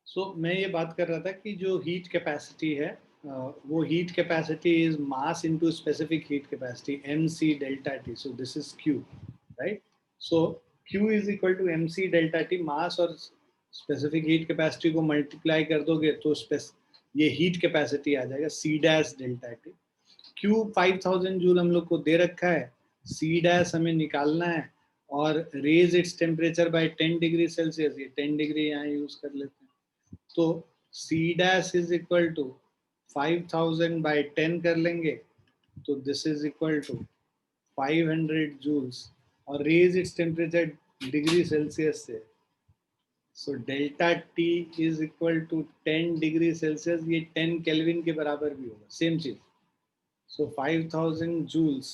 सो मैं ये बात कर रहा था कि जो हीट कैपेसिटी है वो heat capacity is mass into specific heat capacity M C delta T. So this is Q, right? So Q is equal to M C delta T. Mass और स्पेसिफिक हीट कैपेसिटी को multiply कर दोगे तो ये heat capacity आ जाएगा C dash delta T. Q 5000 joule हम लोग को दे रखा है, सी डैश हमें निकालना है, और raise its temperature by 10 degree Celsius. ये 10 डिग्री यहाँ यूज कर लेते हैं. तो C dash is equal to 5000 by 10 कर लेंगे तो this is equal to 500 joules, और raise its temperature degree Celsius से. So delta T is equal to 10 degree Celsius. ये 10 केल्विन के बराबर भी होगा, सेम चीज. सो 5000 जूल्स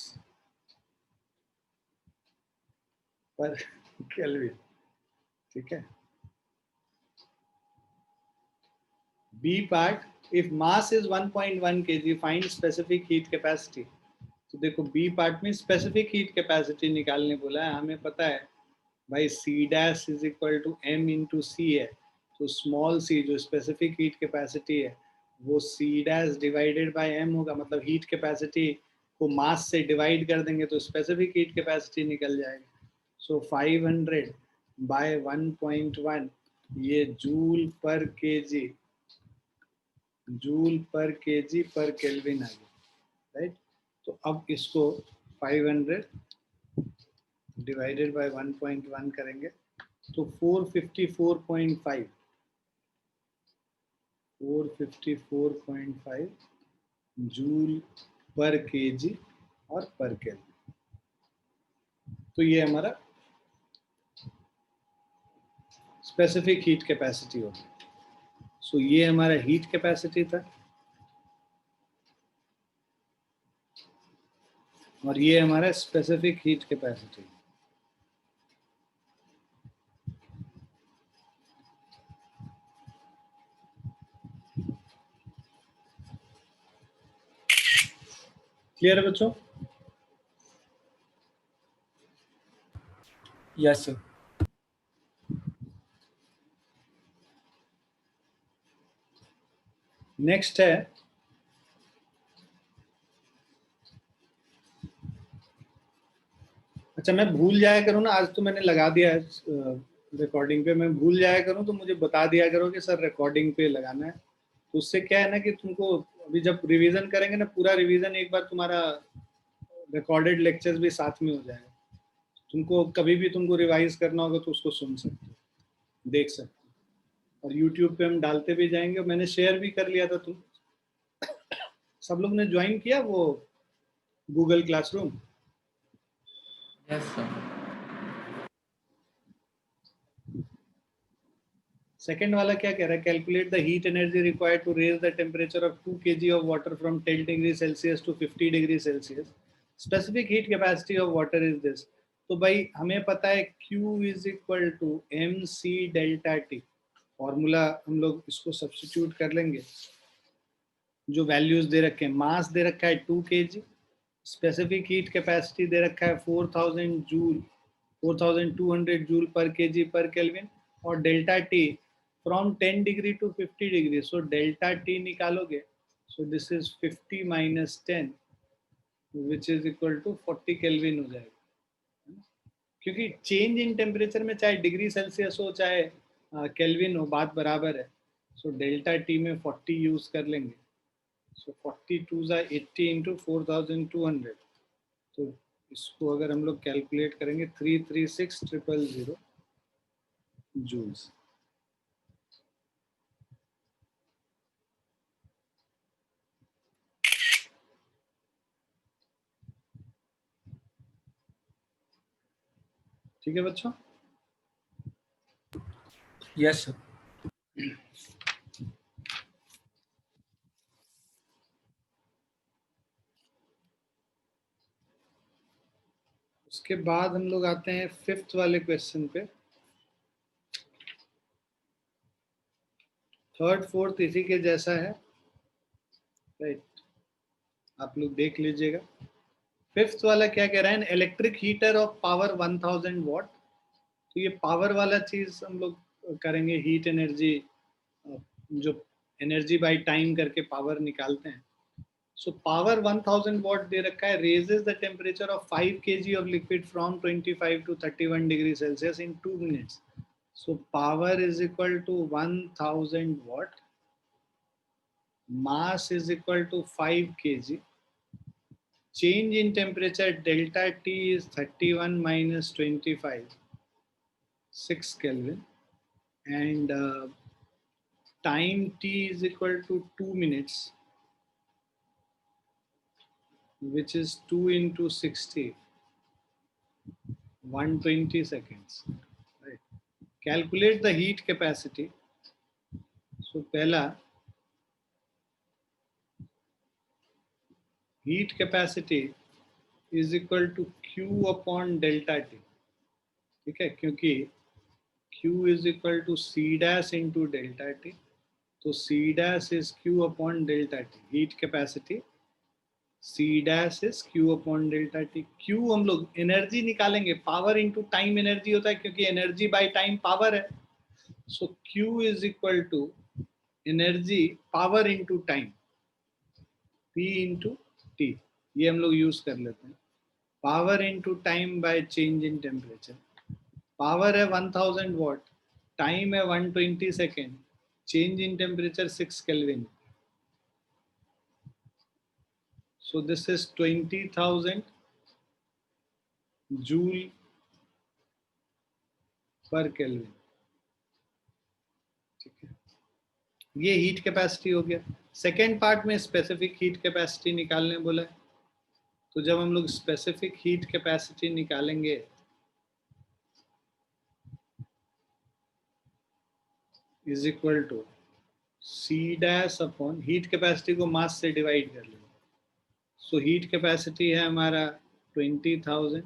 पर केल्विन. ठीक है. B part, if mass is 1.1 kg find specific heat capacity. तो देखो बी पार्ट में स्पेसिफिक हीट कैपेसिटी निकालने बोला है. हमें पता है भाई C dash is equal to M into C है. तो स्मॉल सी जो स्पेसिफिक हीट कैपेसिटी है वो C dash divided by M होगा. मतलब हीट कैपेसिटी को मास से डिवाइड कर देंगे तो स्पेसिफिक हीट कैपेसिटी निकल जाएगा. सो 500 बाय 1.1 ये joule per KG, joule per KG per Kelvin आ गया, राइट? तो अब इसको 500 डिवाइडेड बाय 1.1 करेंगे तो 454.5 जूल पर केजी और पर केल्विन. तो ये हमारा स्पेसिफिक हीट कैपेसिटी होगी. सो ये हमारा हीट कैपेसिटी था और ये हमारा स्पेसिफिक हीट कैपेसिटी. क्लियर है बच्चों? Yes sir. नेक्स्ट है अच्छा, मैं भूल जाया करूँ ना, आज तो मैंने लगा दिया है रिकॉर्डिंग पे. मैं भूल जाया करूँ तो मुझे बता दिया करो कि सर रिकॉर्डिंग पे लगाना है. तो उससे क्या है ना कि तुमको अभी जब रिवीजन करेंगे ना, पूरा रिवीजन एक बार तुम्हारा रिकॉर्डेड लेक्चर्स भी साथ में हो जाएगा. तुमको कभी भी तुमको रिवाइज करना होगा तो उसको सुन सकते हो, देख सकते हो. और यूट्यूब पे हम डालते भी जाएंगे. मैंने शेयर भी कर लिया था. तुम सब लोग ने ज्वाइन किया वो Google classroom? Yes sir. Second वाला क्या कह रहा है? Calculate the heat energy required to raise the temperature of 2 kg of water from 10 degree Celsius to 50 degree Celsius. Specific heat capacity of water is this. तो भाई हमें पता है Q is equal to M C delta T. Formula हम लोग इसको substitute कर लेंगे. जो वैल्यूज दे रखे हैं, मास दे रखा है 2 kg, स्पेसिफिक हीट कैपेसिटी दे रखा है 4000 joule, 4200 joule per KG per Kelvin, और delta T from 10 degree to 50 degree. So delta T निकालोगे, so this is 50 minus 10 which is equal to 40 Kelvin हो जाएगा. क्योंकि चेंज इन टेम्परेचर में चाहे डिग्री सेल्सियस हो चाहे केल्विन हो, बात बराबर है. सो डेल्टा टी में 40 यूज कर लेंगे. सो 42 80 इंटू 4200. तो इसको अगर हम लोग कैलकुलेट करेंगे 336000 जूल्स. ठीक है बच्चों? Yes sir. उसके बाद हम लोग आते हैं फिफ्थ वाले क्वेश्चन पे. थर्ड फोर्थ इसी के जैसा है, राइट? आप लोग देख लीजिएगा. फिफ्थ वाला क्या कह रहा है? Electric heater of power 1000 what. तो ये पावर वाला चीज हम लोग करेंगे हीट एनर्जी, जो एनर्जी बाय टाइम करके पावर निकालते हैं. सो पावर 1000 वॉट दे रखा है, raises the temperature of 5 kg of liquid from 25 to 31 degree Celsius in 2 minutes. So power is equal to 1000 watt, mass is equal to 5 kg, change in temperature delta T is 31 minus 25, 6 Kelvin, and time T is equal to 2 minutes, which is 2 into 60, 120 seconds. Right. Calculate the heat capacity. So पहला heat capacity is equal to Q upon delta T. ठीक है, क्योंकि Q is equal to C dash into delta T, तो C dash is Q upon delta T. Heat capacity C dash is Q upon delta T. Q हम लोग energy निकालेंगे, power into time energy होता है, क्योंकि energy by time power है. So Q is equal to energy power into time, P into T. ये हम लोग यूज कर लेते हैं. Power into time by change in temperature. Power है 1000 वॉट, टाइम है 120 second, change in temperature 6 kelvin. So this is 20,000 joule per Kelvin. ठीक है, ये हीट कैपेसिटी हो गया. सेकेंड पार्ट में स्पेसिफिक हीट कैपेसिटी निकालने बोला है. तो जब हम लोग स्पेसिफिक हीट कैपेसिटी निकालेंगे, is equal to C dash upon, heat capacity को मास से डिवाइड कर लेंगे. सो हीट कैपेसिटी है हमारा 20,000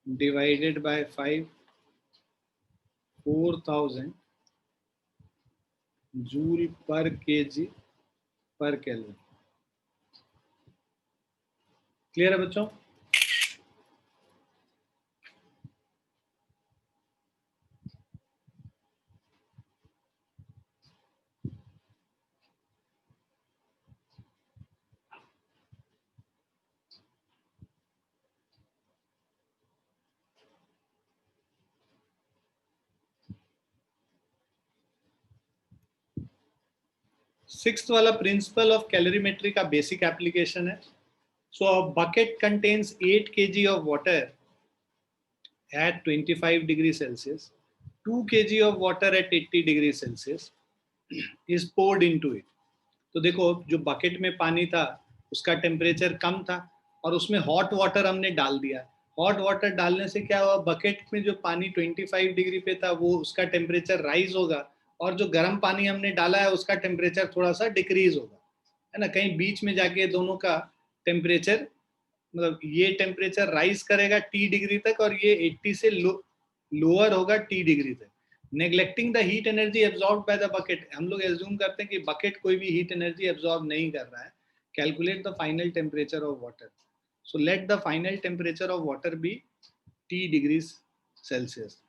divided by 5, 4000 joule per KG per kelvin. Clear है बच्चों? सिक्स्थ वाला प्रिंसिपल ऑफ कैलोरीमेट्री का बेसिक एप्लीकेशन है. So a bucket contains 8 kg of water at 25 degree Celsius, 2 kg of water at 80 degree Celsius is poured into it. तो देखो, जो bucket में पानी था उसका टेम्परेचर कम था और उसमें हॉट वाटर हमने डाल दिया. हॉट वाटर डालने से क्या हुआ, बकेट में जो पानी 25 डिग्री पे था वो उसका टेम्परेचर राइज होगा, और जो गर्म पानी हमने डाला है उसका टेम्परेचर थोड़ा सा डिक्रीज होगा, है ना. कहीं बीच में जाके दोनों का टेम्परेचर, मतलब ये टेम्परेचर राइज करेगा T डिग्री तक और ये 80 से लोअर होगा T डिग्री तक. Neglecting the heat energy absorb by the bucket. हम लोग एज्यूम करते हैं कि बकेट कोई भी हीट एनर्जी एब्जॉर्ब नहीं कर रहा है. Calculate the final temperature of water. So let the final temperature of water be T degree Celsius.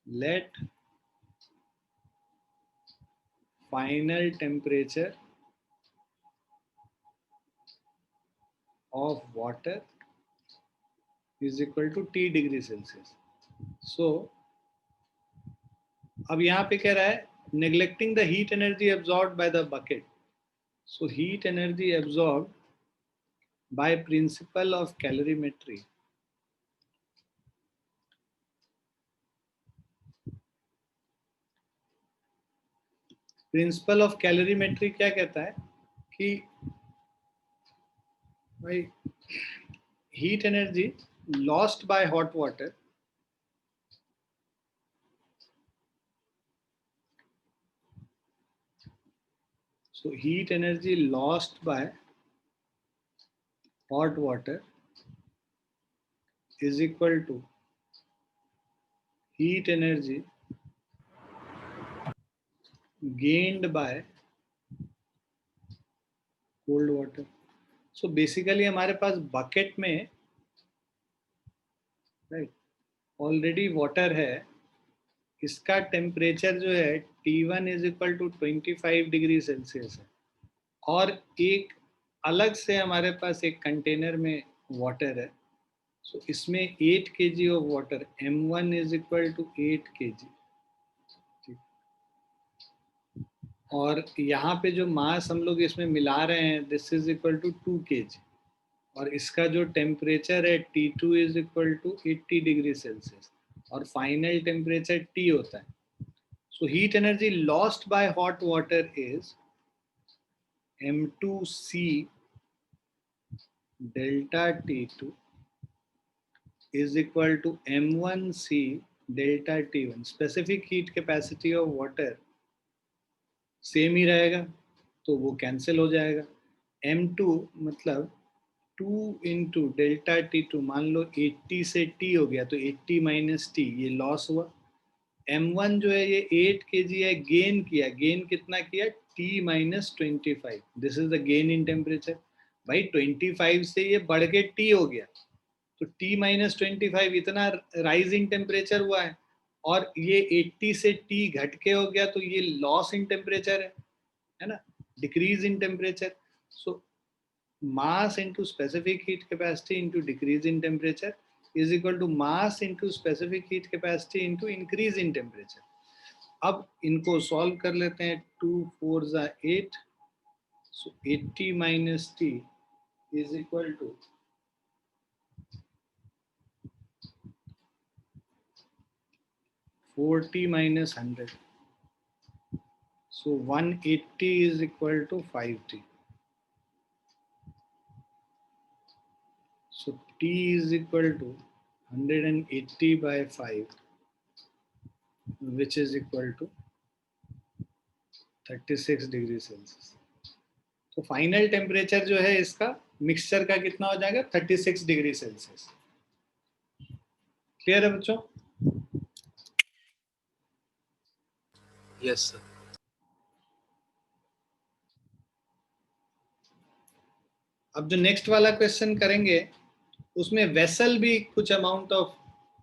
Let final temperature of water is equal to T degree Celsius. So अब यहाँ पे कह रहा है neglecting the heat energy absorbed by the bucket. So heat energy absorbed by principle of calorimetry. Principal of calorimetry क्या कहता है कि भाई heat energy lost by hot water so heat energy lost by hot water is equal to heat energy gained by cold water. So basically हमारे पास bucket में right already water है इसका टेम्परेचर जो है T1 is equal to 25 degree Celsius है, और एक अलग से हमारे पास एक कंटेनर में वाटर है, सो इसमें 8 kg of water, M1 is equal to 8 kg, और यहाँ पे जो मास हम लोग इसमें मिला रहे हैं this is equal to 2 kg, और इसका जो टेम्परेचर है T2 is equal to 80 degree Celsius, और फाइनल टेम्परेचर T होता है. So heat energy lost by hot water is M2C delta T2 is equal to M1C delta T1. Specific heat capacity of water same ही रहेगा, तो वो cancel हो जाएगा. M2 मतलब 2 इंटू डेल्टा T2, मान लो 80 से T हो गया तो 80 माइनस T, ये लॉस हुआ. M1 जो है ये 8 kg है, गेन किया, गेन कितना किया, T minus 25, this is the gain in temperature. भाई 25 से ये बढ़ के T हो गया, तो T माइनस 25 इतना राइज इन टेम्परेचर हुआ है, और ये 80 से T घट के हो गया, तो ये लॉस इन टेम्परेचर है ना, decrease in temperature. So mass into specific heat capacity into decrease in temperature is equal to mass into specific heat capacity into increase in temperature. अब इनको सॉल्व कर लेते हैं. 2 4 ज़ा 8, so 80 minus T is equal to 40 minus 100, so 180 is equal to 5T. So T is equal to 180 by 5, which is equal to 36 degree Celsius. तो final temperature जो है इसका मिक्सचर का कितना हो जाएगा, 36 डिग्री सेल्सियस. क्लियर है बच्चों? Yes sir. अब जो नेक्स्ट वाला क्वेश्चन करेंगे उसमें वेसल भी कुछ अमाउंट ऑफ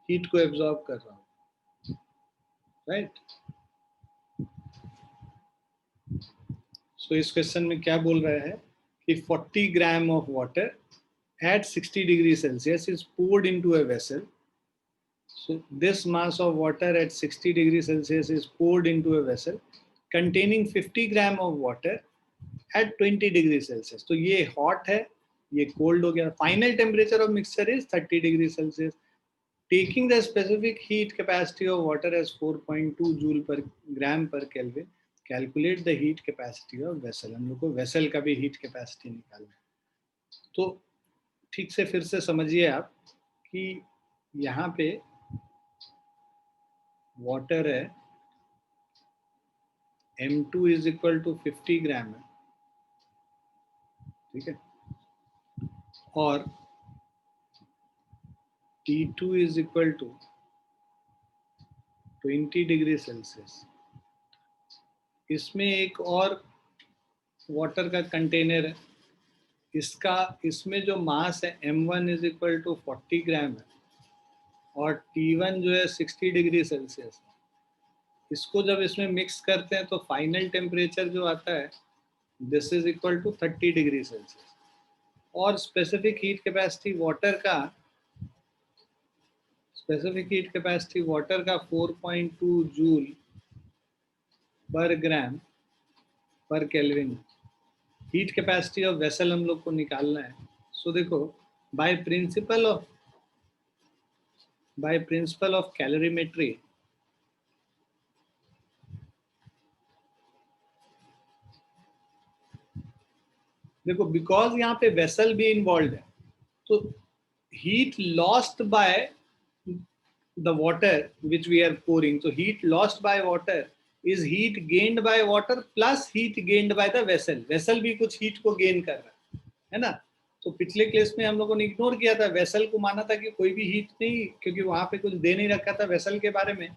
हीट को एब्जॉर्ब कर रहा हूं, राइट. सो इस क्वेश्चन में क्या बोल रहा है कि 40 gram of water at 60 degrees Celsius is poured into a vessel. So this mass of water at 60 degrees Celsius is poured into a vessel containing 50 gram of water at 20 degrees Celsius. तो ये hot है, ये cold हो गया. Final temperature of mixture is 30 degrees Celsius. Taking the specific heat capacity of water as 4.2 joule per gram per Kelvin, calculate the heat capacity of vessel. हम लोग को vessel का भी heat capacity निकालना है. तो ठीक से फिर से समझिए आप कि यहाँ पे वाटर है, M2 is equal to 50 gram है, ठीक है, और T2 is equal to 20 degree Celsius. इसमें एक और वाटर का कंटेनर है, इसमें जो मास है M1 इज इक्वल टू 40 ग्राम है, और T1 जो है 60 डिग्री सेल्सियस है. इसको जब इसमें मिक्स करते हैं तो फाइनल टेम्परेचर जो आता है this is equal to 30 degree Celsius. और स्पेसिफिक हीट कैपेसिटी वाटर का 4.2 joule per gram per kelvin. Heat capacity of vessel हम लोग को निकालना है. सो देखो, बाय प्रिंसिपल ऑफ कैलोरीमेट्री, देखो बिकॉज यहाँ पे वेसल भी इन्वॉल्व है, तो heat lost by the water which we are pouring, so heat lost by water is heat gained by water plus heat gained by the vessel भी कुछ heat को gain कर रहा है ना. तो पिछले केस में हम लोगों ने इग्नोर किया था, वेसल को माना था कि कोई भी हीट नहीं, क्योंकि वहां पे कुछ दे नहीं रखा था वेसल के बारे में,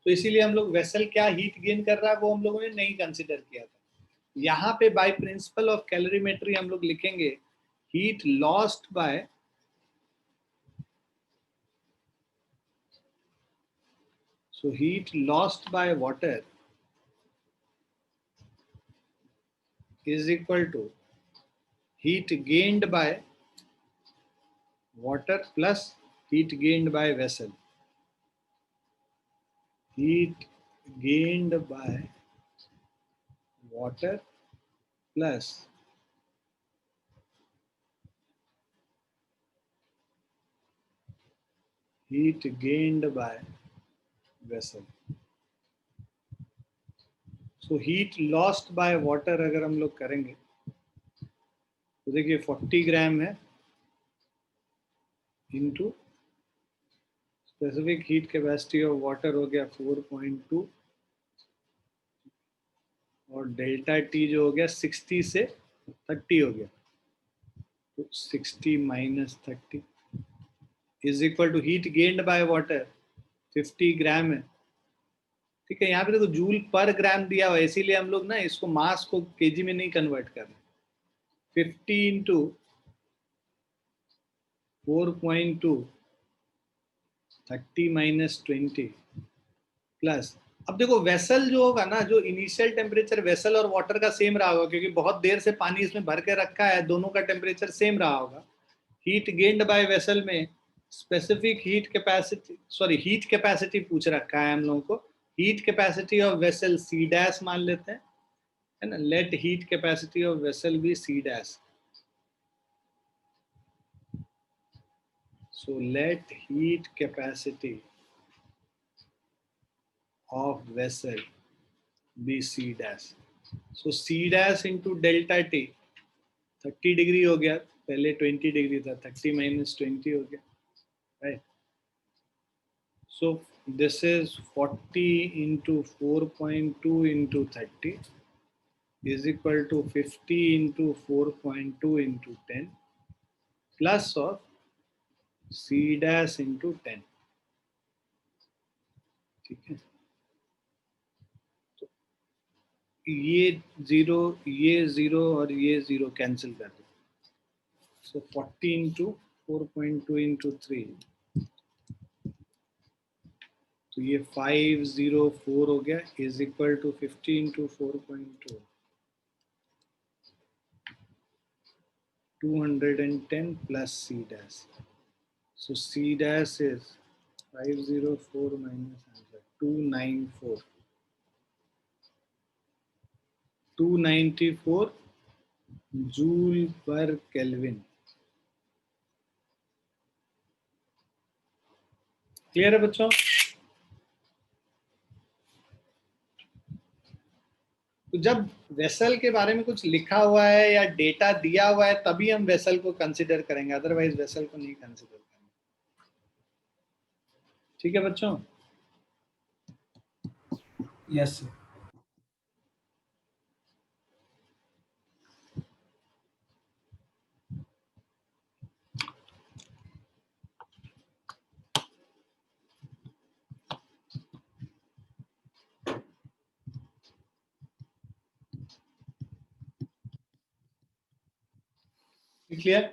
तो इसीलिए हम लोग वेसल क्या हीट गेन कर रहा है वो हम लोगों ने नहीं कंसिडर किया था. यहाँ पे बाय प्रिंसिपल ऑफ कैलोरीमेट्री हम लोग लिखेंगे heat lost by So heat lost by water is equal to heat gained by water plus heat gained by vessel. Heat gained by water plus heat gained by vessel. So heat lost by water अगर हम लोग करेंगे तो देखिए 40 ग्राम है into specific heat capacity of water हो गया 4.2 और डेल्टा टी जो हो गया 60 से 30 हो गया तो 60 minus 30 is equal to heat gained by water 50 gram है। ठीक है, यहाँ पे देखो जूल पर ग्राम दिया हुआ है इसीलिए हम लोग ना इसको मास को केजी में नहीं कन्वर्ट कर रहे। 50 इंटू 4.2 30 माइनस 20 प्लस अब देखो वेसल जो होगा ना, जो इनिशियल टेम्परेचर वेसल और वाटर का सेम रहा होगा क्योंकि बहुत देर से पानी इसमें भर के रखा है, दोनों का टेम्परेचर सेम रहा होगा। हीट गेन्ड बाय वेसल में specific heat capacity, sorry heat capacity पूछ रखा है हम लोगों को। Heat capacity of vessel C dash मान लेते हैं, है ना। Let heat capacity of vessel be C dash. So let heat capacity of vessel be C dash. So C dash into delta T 30 degree हो गया, पहले 20 डिग्री था, 30 minus 20 हो गया, right? So this is 40 into 4.2 into 30 is equal to 50 into 4.2 into 10 plus of C dash into 10. ठीक है, ये zero और ये जीरो कैंसिल कर दो। सो 40 इंटू 4.2 इंटू 3 तो ये 504 हो गया is equal to 50 into 4.2 210 plus C dash. So C dash is 504 minus 294 294 joule per kelvin. Clear है बच्चों? तो जब वेसल के बारे में कुछ लिखा हुआ है या डेटा दिया हुआ है तभी हम वेसल को कंसीडर करेंगे, अदरवाइज वेसल को नहीं कंसीडर करेंगे। ठीक है बच्चों? Yes sir. क्लियर?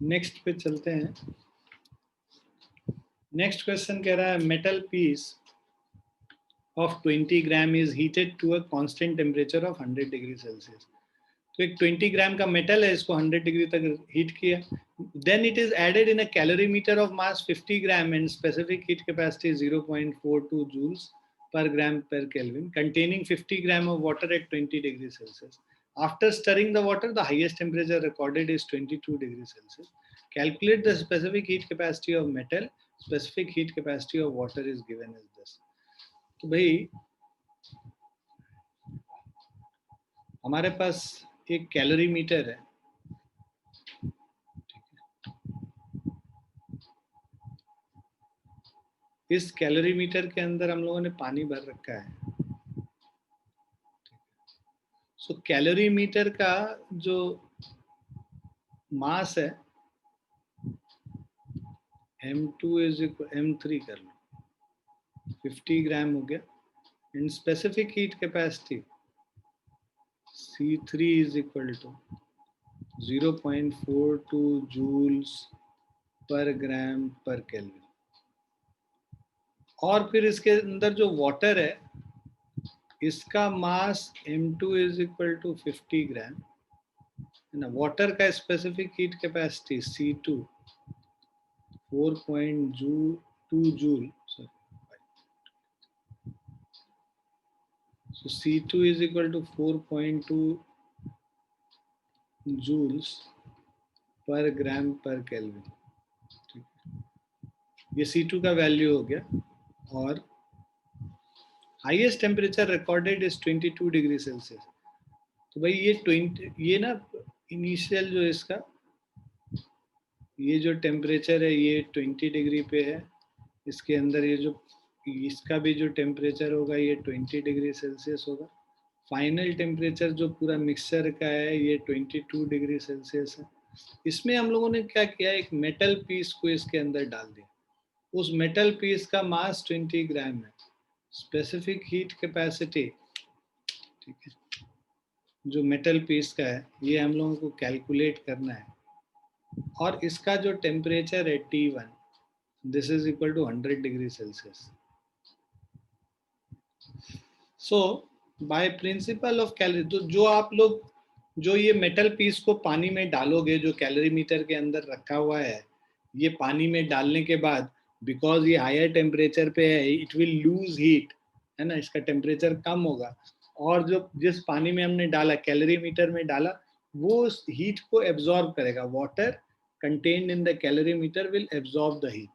नेक्स्ट पे चलते हैं। नेक्स्ट क्वेश्चन कह रहा है metal piece of 20 gram is heated to a constant temperature of 100 degree Celsius. तो एक 20 ग्राम का मेटल है, इसको 100 डिग्री तक हीट किया। Then it is added in a calorimeter of mass 50 gram and specific heat capacity 0.42 joules per gram per Kelvin, containing 50 gram of water at 20 degrees Celsius. After stirring the water, the highest temperature recorded is 22 degrees Celsius. Calculate the specific heat capacity of metal. Specific heat capacity of water is given as this. तो भाई हमारे पास एक calorie metre है, इस calorie metre के अंदर हम लोगों ने पानी भर रखा है। सो कैलोरी मीटर का जो मास है M2 इज M3 कर लो, 50 ग्राम हो गया। And specific heat capacity C3 is equal to 0.42 joules पर ग्राम पर केल्विन। और फिर इसके अंदर जो वाटर है इसका मास M2 is equal to 50 gram है ना। वाटर का specific heat capacity C2 4.2 joule, so C2 is equal to 4.2 joules पर ग्राम पर केल्विन। ये C2 का वैल्यू हो गया। और highest temperature recorded is 22 degree Celsius. तो भाई ये ना इनिशियल जो इसका ये जो टेम्परेचर है ये 20 डिग्री पे है। इसके अंदर ये जो इसका भी जो टेम्परेचर होगा ये 20 डिग्री सेल्सियस होगा। फाइनल टेम्परेचर जो पूरा मिक्सचर का है ये 22 डिग्री सेल्सियस है। इसमें हम लोगों ने क्या किया, एक मेटल पीस को इसके अंदर डाल दिया। उस मेटल पीस का मास 20 ग्राम है। स्पेसिफिक हीट कैपेसिटी, ठीक है, जो मेटल पीस का है ये हम लोगों को कैलकुलेट करना है। और इसका जो टेम्परेचर है T1, this is equal to 100 degree Celsius. So by principle of calorie, तो जो आप लोग जो ये मेटल पीस को पानी में डालोगे, जो कैलोरी मीटर के अंदर रखा हुआ है, ये पानी में डालने के बाद बिकॉज ये हायर टेम्परेचर पे है इट विल लूज हीट, है ना, इसका टेम्परेचर कम होगा। और जो जिस पानी में हमने डाला, कैलोरी मीटर में डाला, वो उस हीट को एब्जॉर्ब करेगा। Water contained in the calorimeter will absorb the heat.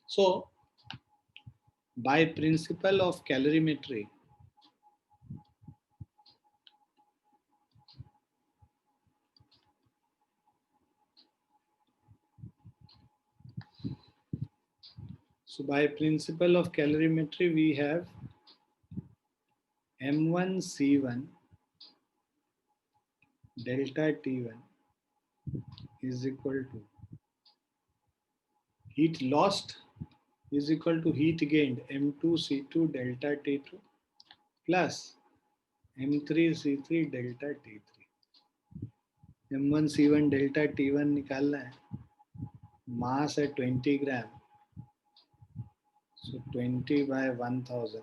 So by principle of calorimetry, so by principle of calorimetry we have M1 C1 delta T1 is equal to heat lost is equal to heat gained M2 C2 delta T2 plus M3 C3 delta T3। M1 C1 delta T1 निकालना है, मास है 20 ग्राम, so 20 by 1000।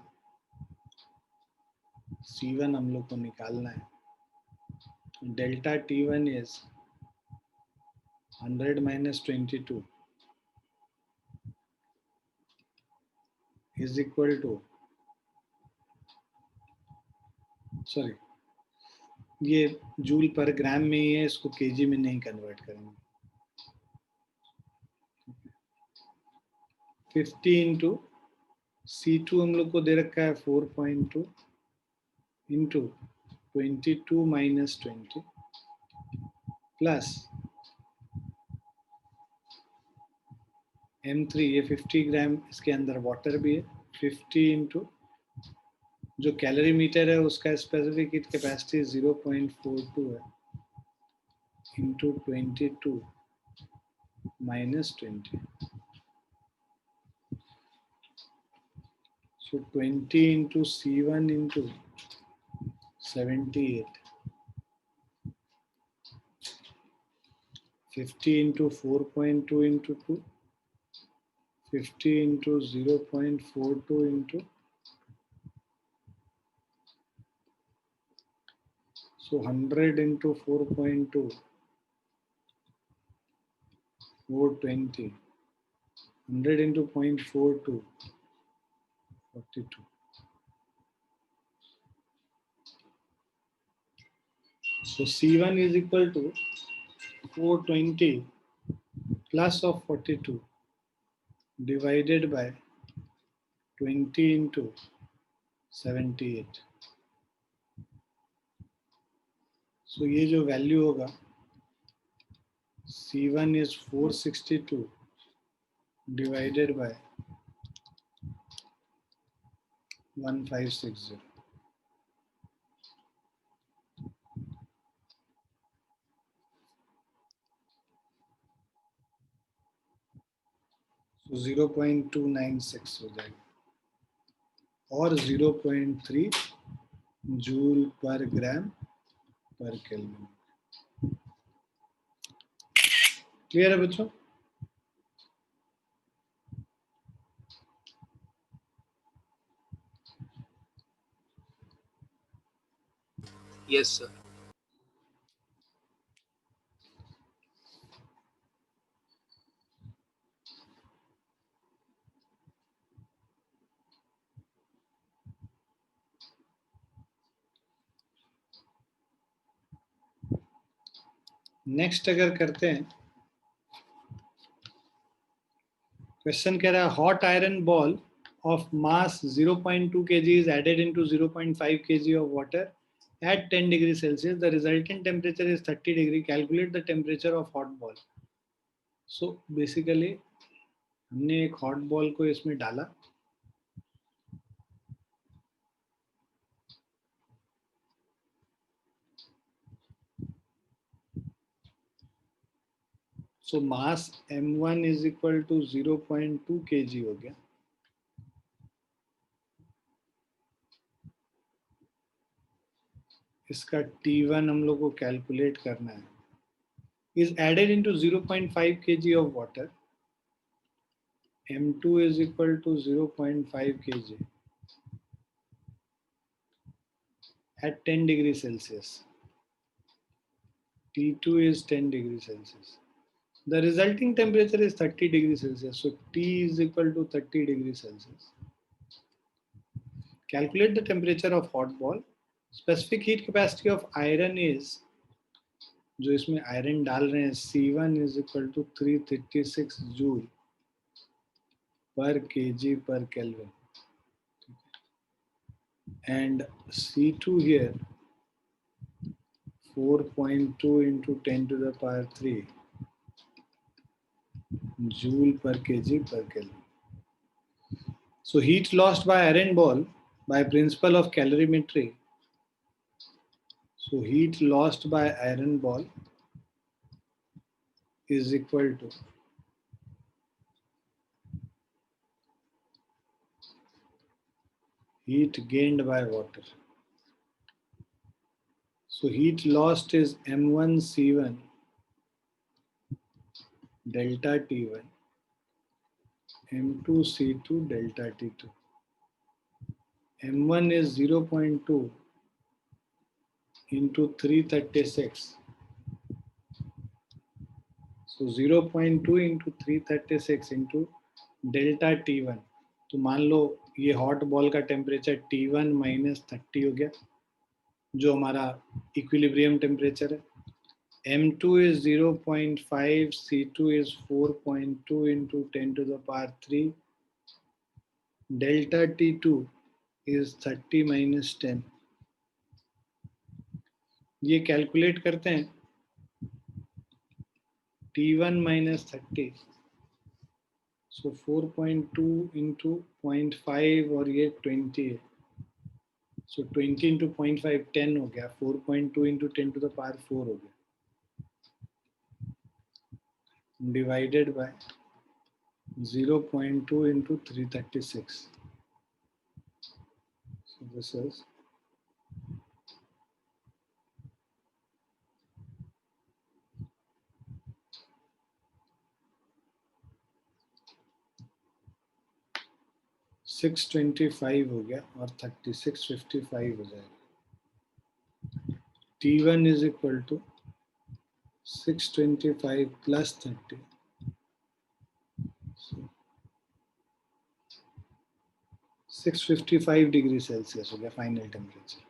C1 हम लोग को निकालना है। Delta T1 is 100 minus 22 is equal to, sorry ये joule per ग्राम में ही है, इसको केजी में नहीं कन्वर्ट करेंगे। 50 इंटू C2 हम लोग को दे रखा है 4.2 इंटू 22 माइनस 20 प्लस M3, ये 50 ग्राम, इसके अंदर वाटर भी है। 50 इंटू जो कैलोरी मीटर है उसका स्पेसिफिक हीट कैपेसिटी 0.42 है, into 22 minus 20। So 20 into C1 into 78, 50 into 4.2 into 2, 50 into 0.42 into, so 100 into 4.2, 420, 100 into 0.42, 42. So C1 is equal to 420 plus of 42 divided by 20 into 78. So ये जो value होगा C1 is 462 divided by 1560. So 0.296 हो जाएगा और 0.3 joule per gram per kelvin. Clear है बच्चों? Yes, sir. Next अगर करते हैं, क्वेश्चन कह रहा है hot iron ball of mass 0.2 kg is added into 0.5 kg of water at 10 degrees Celsius. The resultant temperature is 30 degree. Calculate the temperature of hot ball. So basically हमने एक hot ball को इसमें डाला, so mass m1 is equal to 0.2 kg हो गया. इसका T1 हम लोग को कैलकुलेट करना है. Is added into 0.5 kg of water. m2 is equal to 0.5 kg at 10 degrees Celsius. T2 is 10 degrees Celsius. The resulting temperature is 30 degrees Celsius. So T is equal to 30 degrees Celsius. Calculate the temperature of hot ball. Specific heat capacity of iron is, जो इसमें iron डाल रहे हैं, C1 is equal to 336 joule per kg per Kelvin. And C2 here 4.2 into 10 to the power 3 joule per kg per Kelvin. So heat lost by iron ball by principle of calorimetry. So heat lost by iron ball is equal to heat gained by water. So heat lost is M1 C1 delta T1 M2 C2 delta T2. M1 is 0.2 into 336. So 0.2 into 336 into delta T1. तो मान लो ये hot ball का temperature T1 minus 30 हो गया, जो हमारा equilibrium temperature है. M2 is 0.5, C2 is 4.2 into 10 to the power 3. Delta T2 is 30 minus 10. ये कैलकुलेट करते हैं, T1 minus 30. So 4.2 into 0.5 और ये 20 है. So 20 into 0.5 10 हो गया. 4.2 into 10 to the power 4 हो गया. Divided by 0.2 into 336. So this is 625 हो गया और 3655 हो जाएगा. T1 is equal to 625 plus 30. So 655 degree Celsius हो गया final temperature.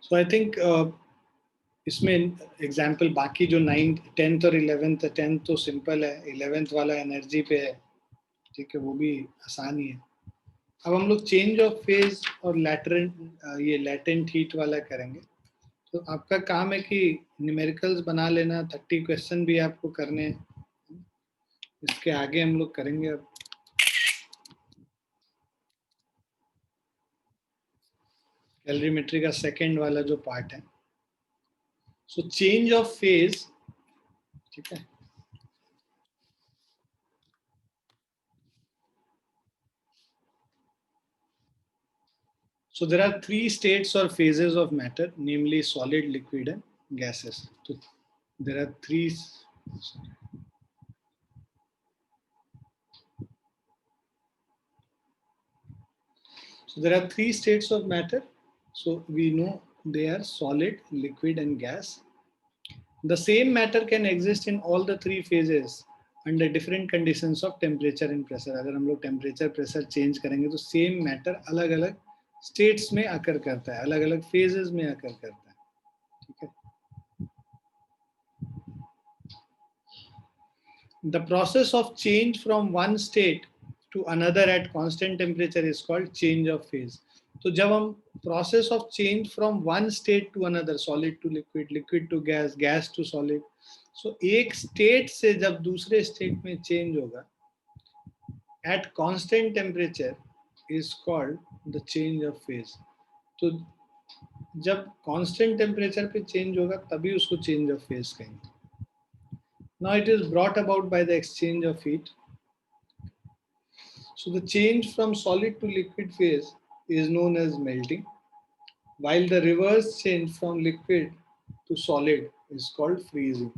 So I think इसमें एग्जाम्पल बाकी जो 9th 10th और 11th, 10th तो सिंपल है, 11th वाला एनर्जी पे है, ठीक है, वो भी आसान ही है. अब हम लोग चेंज ऑफ फेज और ये लैटेंट हीट वाला करेंगे. तो आपका काम है कि न्यूमेरिकल्स बना लेना, 30 क्वेश्चन भी आपको करने हैं. इसके आगे हम लोग करेंगे अब कैलोरीमेट्री का सेकंड वाला जो पार्ट है. सो चेंज ऑफ फेज, ठीक है, so there are three states or phases of matter, namely solid, liquid and gases. So there are three. So there are three states of matter. So we know they are solid, liquid and gas. The same matter can exist in all the three phases under different conditions of temperature and pressure. अगर हम लोग temperature pressure change करेंगे तो same matter अलग अलग states में occur करता है, अलग अलग phases में occur करता है, ठीक है. The process of change from one state to another at constant temperature is called change of phase. तो जब हम process of change from one state to another, solid to liquid, liquid to gas, gas to solid, so एक state से जब दूसरे state में change होगा at constant temperature is called the change of phase. तो जब constant temperature पे change होगा तभी उसको change of phase कहेंगे. Now it is brought about by the exchange of heat. So the change from solid to liquid phase is known as melting, while the reverse change from liquid to solid is called freezing.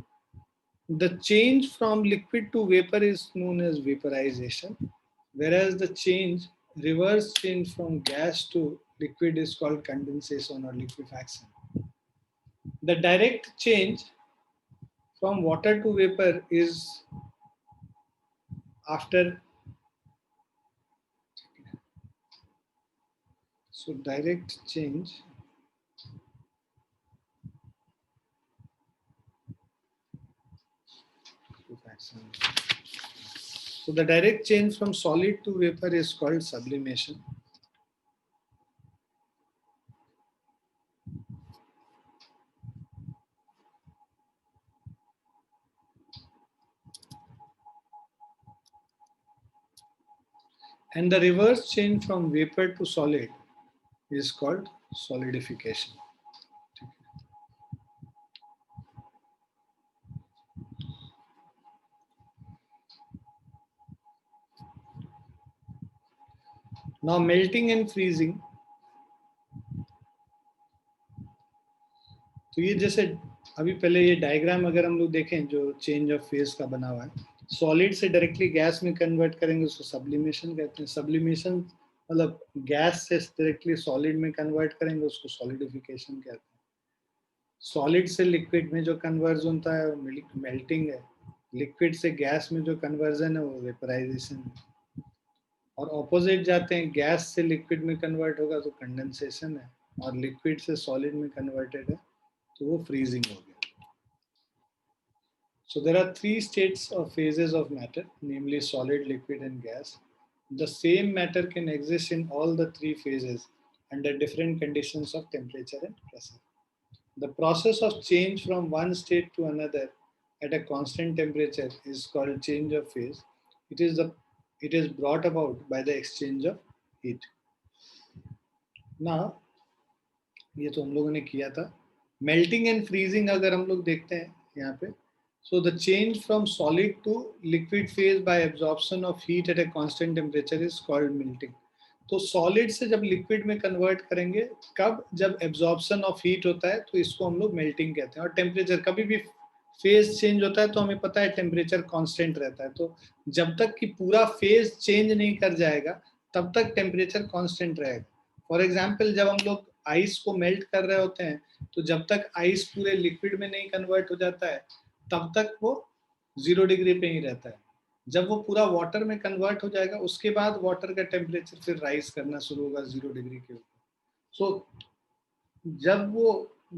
The change from liquid to vapor is known as vaporization, whereas the reverse change from gas to liquid is called condensation or liquefaction. The direct change from water to vapor is after. So direct change So the direct change from solid to vapor is called sublimation. And the reverse change from vapor to solid is called solidification. Now melting and freezing. तो ये जैसे अभी पहले ये diagram अगर हम लोग देखें जो चेंज ऑफ फेज का बना हुआ है, सॉलिड से डायरेक्टली गैस में कन्वर्ट करेंगे उसको सब्लिमेशन कहते हैं. सब्लिमेशन मतलब गैस से डायरेक्टली सॉलिड में कन्वर्ट करेंगे उसको सॉलिडिफिकेशन कहते हैं. सॉलिड से लिक्विड में जो कन्वर्जन होता है वो मेल्टिंग है. लिक्विड से गैस में जो कन्वर्जन है वो वेपराइजेशन है. और ऑपोजिट जाते हैं, गैस से लिक्विड में कन्वर्ट होगा तो कंडेंसेशन है, और लिक्विड से सॉलिड में कन्वर्टेड है तो वो फ्रीजिंग हो गया. So there are three states or phases of matter, namely solid, liquid and gas. The same matter can exist in all the three phases under different conditions of temperature and pressure. The process of change from one state to another at a constant temperature is called change of phase. It is brought about by the exchange of heat. Now, ये तो हम लोगों ने किया था. Melting and freezing अगर हम लोग देखते हैं यहाँ पे, so the change from solid to liquid phase by absorption of heat at a constant temperature is called melting. तो सॉलिड से जब लिक्विड में कन्वर्ट करेंगे कब, जब एब्जॉर्प्शन ऑफ हीट होता है तो इसको हम लोग मेल्टिंग कहते हैं. और टेम्परेचर कभी भी फेज चेंज होता है तो हमें पता है टेम्परेचर कांस्टेंट रहता है. तो जब तक कि पूरा फेज चेंज नहीं कर जाएगा तब तक टेम्परेचर कांस्टेंट रहेगा. फॉर एग्जांपल जब हम लोग आइस को मेल्ट कर रहे होते हैं तो जब तक आइस पूरे लिक्विड में नहीं कन्वर्ट हो जाता है तब तक वो 0 डिग्री पे ही रहता है. जब वो पूरा वाटर में कन्वर्ट हो जाएगा उसके बाद वाटर का टेम्परेचर फिर राइज करना शुरू होगा 0 डिग्री के ऊपर. सो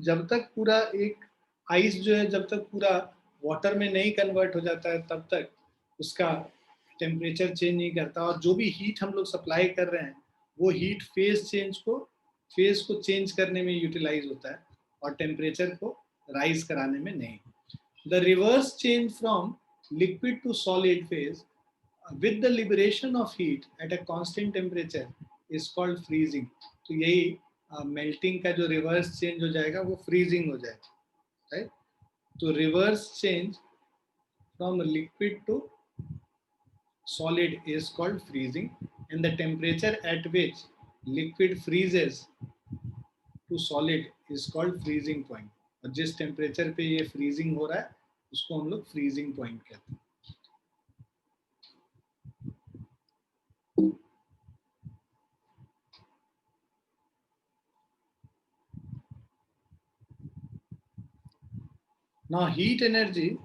जब तक पूरा एक आइस जो है जब तक पूरा वाटर में नहीं कन्वर्ट हो जाता है तब तक उसका टेम्परेचर चेंज नहीं करता. और जो भी हीट हम लोग सप्लाई कर रहे हैं वो हीट फेज को चेंज करने में यूटिलाइज होता है और टेम्परेचर को राइज कराने में नहीं. The reverse change from liquid to solid phase with the liberation of heat at a constant temperature is called freezing. तो यही मेल्टिंग का जो रिवर्स चेंज हो जाएगा वो फ्रीजिंग हो जाएगा. right? तो reverse change from liquid to solid is called freezing, and the temperature at which liquid freezes to solid is called freezing point. और जिस टेम्परेचर पे ये फ्रीजिंग हो रहा है उसको हम लोग फ्रीजिंग पॉइंट कहते हैं. Now heat energy,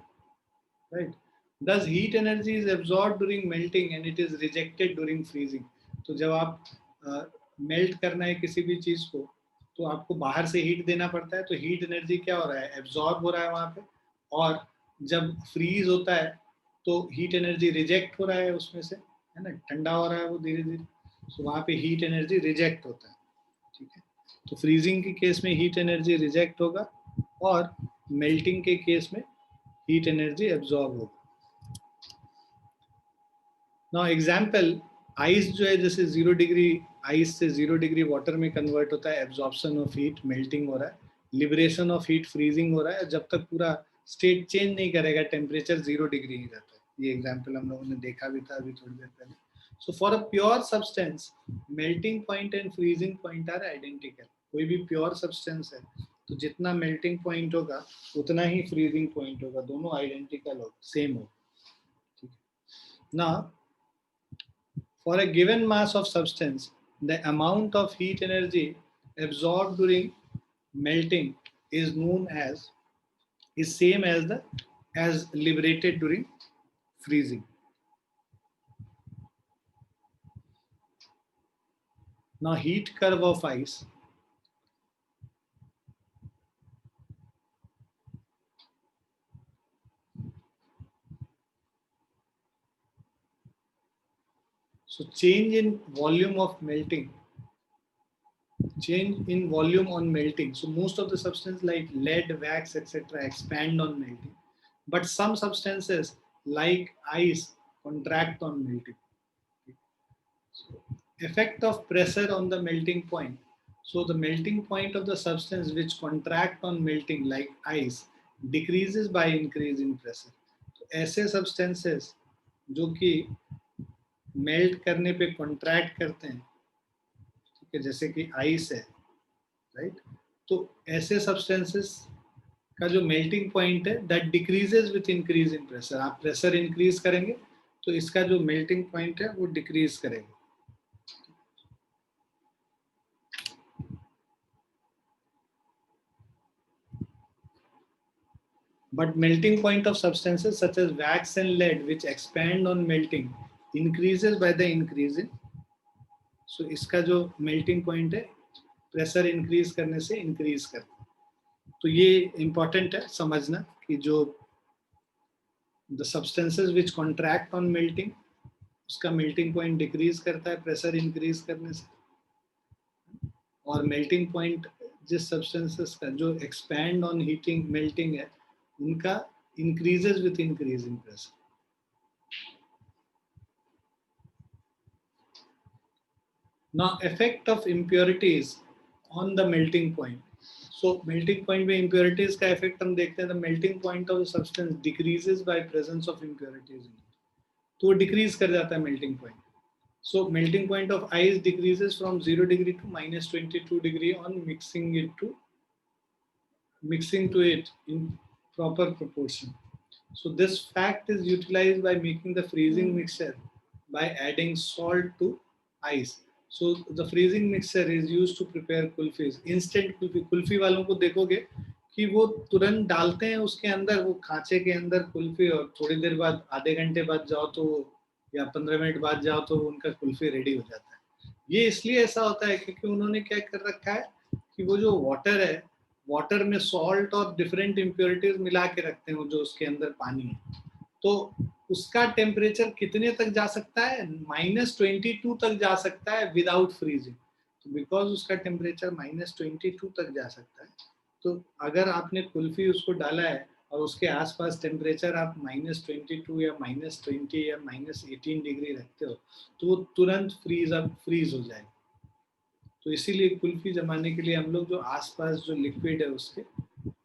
right? Thus heat energy is absorbed during melting and it is rejected during freezing. तो जब आप मेल्ट करना है किसी भी चीज को तो आपको बाहर से हीट देना पड़ता है, तो हीट एनर्जी क्या हो रहा है, एब्जॉर्ब हो रहा है वहां पे, और जब फ्रीज होता है तो हीट एनर्जी रिजेक्ट हो रहा है उसमें से, है ना, ठंडा हो रहा है वो धीरे धीरे, तो वहां पे हीट एनर्जी रिजेक्ट होता है. ठीक है, तो फ्रीजिंग के केस में हीट एनर्जी रिजेक्ट होगा और मेल्टिंग के केस में हीट एनर्जी एब्जॉर्ब होगा. नाउ एग्जाम्पल, आइस जो है जैसे 0 डिग्री आइस से 0 डिग्री वाटर में कन्वर्ट होता है, एब्जॉर्प्शन ऑफ हीट, मेल्टिंग हो रहा है, लिबरेशन ऑफ हीट, फ्रीजिंग हो रहा है, जब तक पूरा स्टेट चेंज नहीं करेगा टेम्परेचर 0 डिग्री ही रहता है. ये एग्जाम्पल हम लोगों ने देखा भी था अभी थोड़ी देर पहले. So for a pure substance melting point and freezing point are identical. कोई भी प्योर सब्सटेंस है तो जितना मेल्टिंग पॉइंट होगा उतना ही फ्रीजिंग पॉइंट होगा, दोनों आइडेंटिकल होगा, सेम होगा. ठीक है ना. For a given mass of substance, the amount of heat energy absorbed during melting is known as, is same as the as liberated during freezing. Now heat curve of ice. So change in volume of melting, change in volume on melting. So most of the substances like lead, wax, etc. expand on melting, but some substances like ice contract on melting. So, effect of pressure on the melting point. So the melting point of the substance which contract on melting like ice decreases by increasing pressure. तो ऐसे substances जो कि melt करने पे contract करते हैं, ठीक है, जैसे कि आइस है, राइट, तो ऐसे सब्सटेंसेस का जो मेल्टिंग पॉइंट है that decreases with increase in pressure. आप प्रेशर इंक्रीज करेंगे तो इसका जो मेल्टिंग पॉइंट है वो डिक्रीज करेगा. But melting point of substances such as wax and lead which expand on melting increases by the increase in. So इसका जो melting point है प्रेशर इंक्रीज करने से इंक्रीज करता है. तो ये इंपॉर्टेंट है समझना कि जो the substances which contract on melting उसका मेल्टिंग पॉइंट डिक्रीज करता है प्रेशर इंक्रीज करने से, और मेल्टिंग पॉइंट जिस सब्सटेंसेस का जो एक्सपैंड ऑन हीटिंग मेल्टिंग है उनका increases with increase in pressure. Now effect of impurities on the melting point. So melting point में impurities का effect हम देखते हैं. The melting point of the substance decreases by presence of impurities in it. तो वो decrease कर जाता है melting point. So melting point of ice decreases from 0 degree to minus 22 degree on mixing to it in proper proportion. So this fact is utilized by making the freezing mixture by adding salt to ice. So the freezing mixture is used to prepare kulfis. Instant kulfi. Kulfi वालों को देखोगे कि वो तुरंत डालते हैं उसके अंदर, वो खांचे के अंदर कुल्फी, और थोड़ी देर बाद, आधे घंटे बाद जाओ तो या 15 मिनट बाद जाओ तो उनका कुल्फी रेडी हो जाता है. ये इसलिए ऐसा होता है क्योंकि उन्होंने क्या कर रखा है कि वो जो वाटर है, वाटर में सॉल्ट और डिफरेंट इम्प्योरिटीज मिला के रखते हैं, जो उसके अंदर पानी है, तो उसका टेम्परेचर कितने तक जा सकता है, -22 तक जा सकता है विदाउट फ्रीजिंग. तो बिकॉज उसका टेम्परेचर -22 तक जा सकता है, तो अगर आपने कुल्फी उसको डाला है और उसके आसपास टेम्परेचर आप -22 या -20 या -18 डिग्री रखते हो तो वो तुरंत फ्रीज हो जाएगा. तो इसीलिए कुल्फी जमाने के लिए हम लोग जो आसपास जो लिक्विड है उसके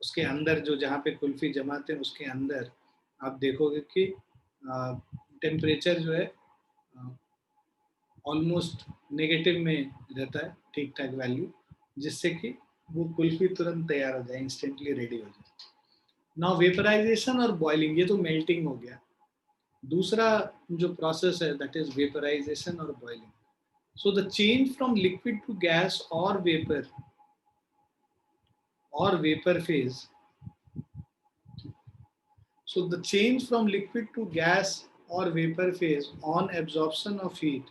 उसके अंदर जो जहाँ पे कुल्फी जमाते हैं उसके अंदर आप देखोगे कि टेम्परेचर जो है ऑलमोस्ट नेगेटिव में रहता है, ठीक ठाक वैल्यू, जिससे कि वो कुल्फी तुरंत तैयार हो जाए, इंस्टेंटली रेडी हो जाए। नाउ वेपराइजेशन और बॉइलिंग, ये तो मेल्टिंग हो गया। दूसरा जो प्रोसेस है दैट इज वेपराइजेशन और boiling. So the change from liquid to gas or vapor phase. So the change from liquid to gas or vapor phase on absorption of heat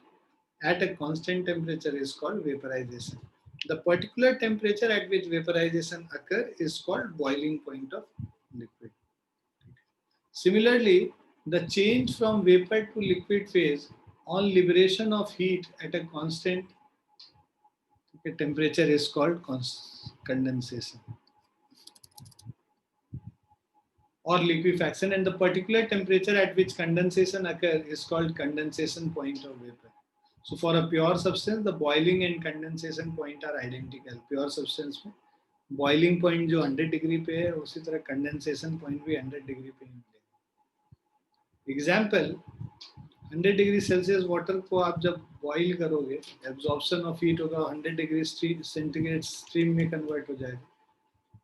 at a constant temperature is called vaporization. The particular temperature at which vaporization occurs is called boiling point of liquid. Similarly, the change from vapor to liquid phase on liberation of heat at a constant temperature is called condensation or liquefaction, and the particular temperature at which condensation occurs is called condensation point of vapor. So for a pure substance, the boiling and condensation point are identical. Pure substance में boiling point जो 100 degree पे है, उसी तरह condensation point भी 100 degree पे ही मिलेगा. Example, 100 degree Celsius water को आप जब बॉइल करोगे, एब्जॉर्प्शन ऑफ हीट होगा, 100 डिग्री सेंटीग्रेड स्ट्रीम में कन्वर्ट हो जाएगा.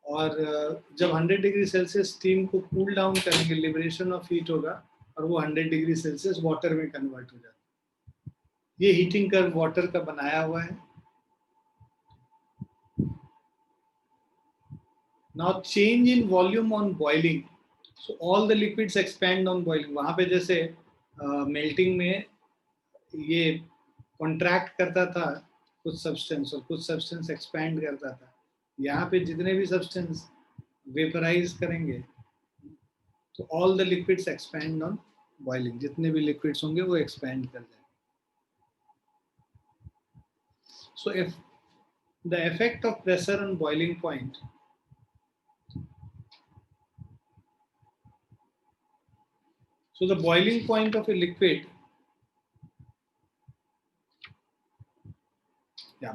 और जब 100 डिग्री सेल्सियस स्टीम को कूल डाउन करेंगे, लिबरेशन ऑफ हीट होगा और वो 100 डिग्री सेल्सियस वाटर में कन्वर्ट हो जाता है. ये हीटिंग कर्व वाटर का बनाया हुआ है. Now change in volume on boiling. So all the liquids expand on boiling. वहां पे जैसे मेल्टिंग में ये कॉन्ट्रैक्ट करता था कुछ सब्सटेंस और कुछ सब्सटेंस एक्सपैंड करता था. यहाँ पे जितने भी सब्सटेंस वेपराइज करेंगे तो all the liquids expand on boiling. जितने भी लिक्विड्स होंगे वो एक्सपैंड कर जाएंगे. So if the effect of pressure on boiling point, so the boiling point of a liquid,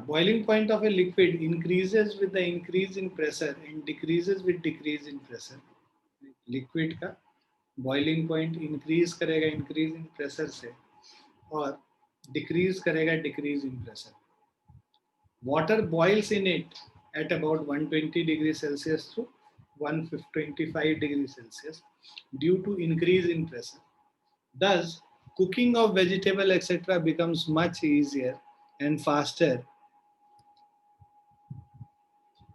boiling point of a liquid increases with the increase in pressure and decreases with decrease in pressure. Liquid का boiling point increase करेगा increase in pressure से और decrease करेगा decrease in pressure. Water boils in it at about 120 degrees Celsius to 125 degrees Celsius due to increase in pressure. Thus, cooking of vegetable etc. becomes much easier and faster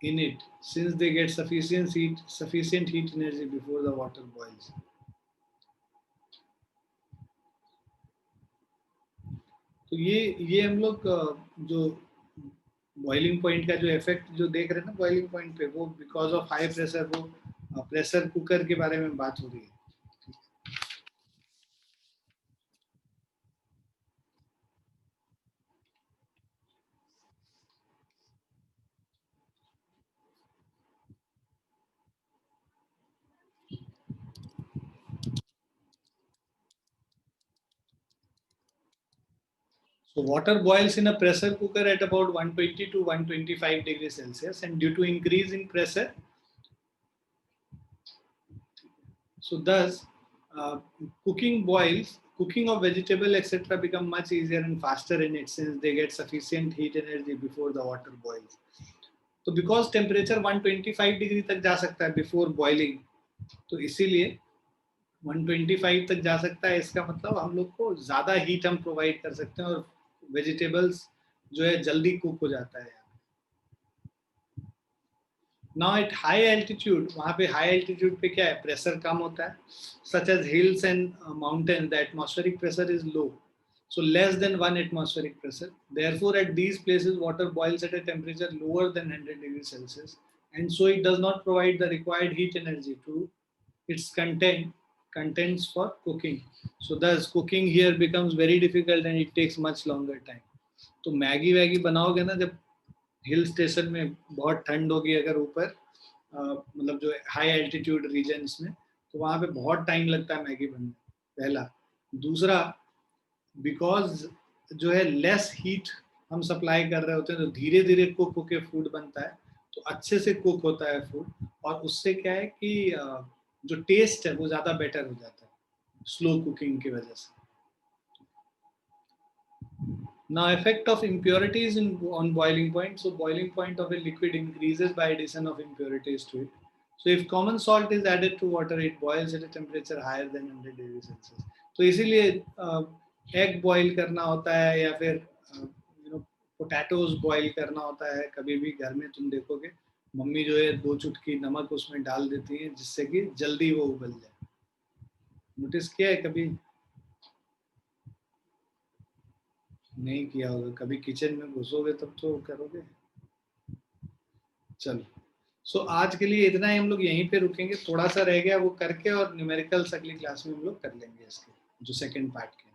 in it since they get sufficient heat energy before the water boils. तो ये हम लोग जो boiling point का जो effect जो देख रहे हैं ना बॉइलिंग पॉइंट पे, वो बिकॉज ऑफ हाई प्रेशर, वो प्रेशर कुकर के बारे में बात हो रही है. So water boils in a pressure cooker at about 120 to 125 degrees Celsius, and due to increase in pressure, so thus cooking of vegetable etc. become much easier and faster in it since they get sufficient heat energy before the water boils. तो because temperature 125 degree तक जा सकता है before boiling, तो इसीलिए 125 तक जा सकता है. इसका मतलब हम लोग को ज्यादा हीट हम प्रोवाइड कर सकते हैं और वेजिटेबल्स जो है जल्दी कुक हो जाता है. Now at high altitude, वहाँ पे high altitude पे क्या है, प्रेशर कम होता है. Such as hills and mountains, the atmospheric pressure is low, so less than 1 atmospheric pressure. Therefore, at these places, water boils at a temperature lower than 100 degrees Celsius, and so it does not provide the required heat energy to its contents for cooking. So thus, cooking here becomes very difficult and it takes much longer time. तो Maggi वैगी बनाओगे ना जब hill station में बहुत ठंड होगी अगर ऊपर, मतलब जो हाई एल्टीट्यूड रीजन्स में, तो वहाँ पे बहुत टाइम लगता है मैगी बनने, पहला. दूसरा, बिकॉज जो है लेस हीट हम सप्लाई कर रहे होते हैं तो धीरे धीरे कुक होके फूड बनता है, तो अच्छे से कुक होता है फूड और उससे क्या है कि जो टेस्ट है वो ज़्यादा बेटर हो जाता है स्लो कुकिंग की वजह से. Now, effect of impurities on boiling point. So, boiling point of a liquid increases by addition of impurities to it. So, if common salt is added to water, it boils at a temperature higher than 100 degrees Celsius. तो इसीलिए egg boil करना होता है या फिर potatoes boil करना होता है. कभी भी घर में तुम देखोगे मम्मी जो है 2 चुटकी नमक उसमें डाल देती है जिससे कि जल्दी वो उबल जाए. नोटिस किया है कभी? नहीं किया होगा. कभी किचन में घुसोगे तब तो करोगे. चलो, सो आज के लिए इतना ही. हम लोग यहीं पे रुकेंगे. थोड़ा सा रह गया वो करके और न्यूमेरिकल्स अगली क्लास में हम लोग कर लेंगे इसके जो सेकंड पार्ट के.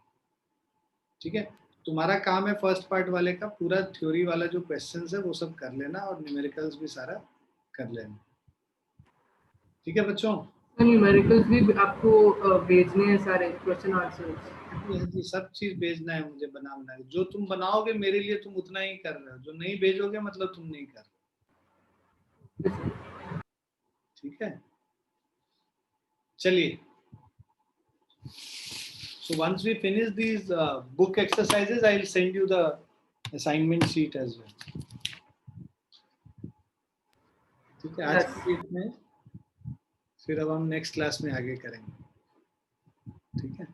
ठीक है, तुम्हारा काम है फर्स्ट पार्ट वाले का पूरा थ्योरी वाला जो क्वेश्चंस है वो सब कर लेना और न्यूमेरिकल्स भी सारा कर लेना. ठीक है बच्चों? न्यूमेरिकल्स भी आपको भेजने हैं सारे क्वेश्चन आंसर्स. ये सब चीज भेजना है मुझे बनाना है. जो तुम बनाओगे मेरे लिए तुम उतना ही कर रहे हो. जो नहीं भेजोगे मतलब तुम नहीं कर रहे. ठीक है, चलिए. So once we finish these book exercises, I'll send you the assignment sheet as well. ठीक है, आज की डेट में फिर अब हम नेक्स्ट क्लास में आगे करेंगे. ठीक है.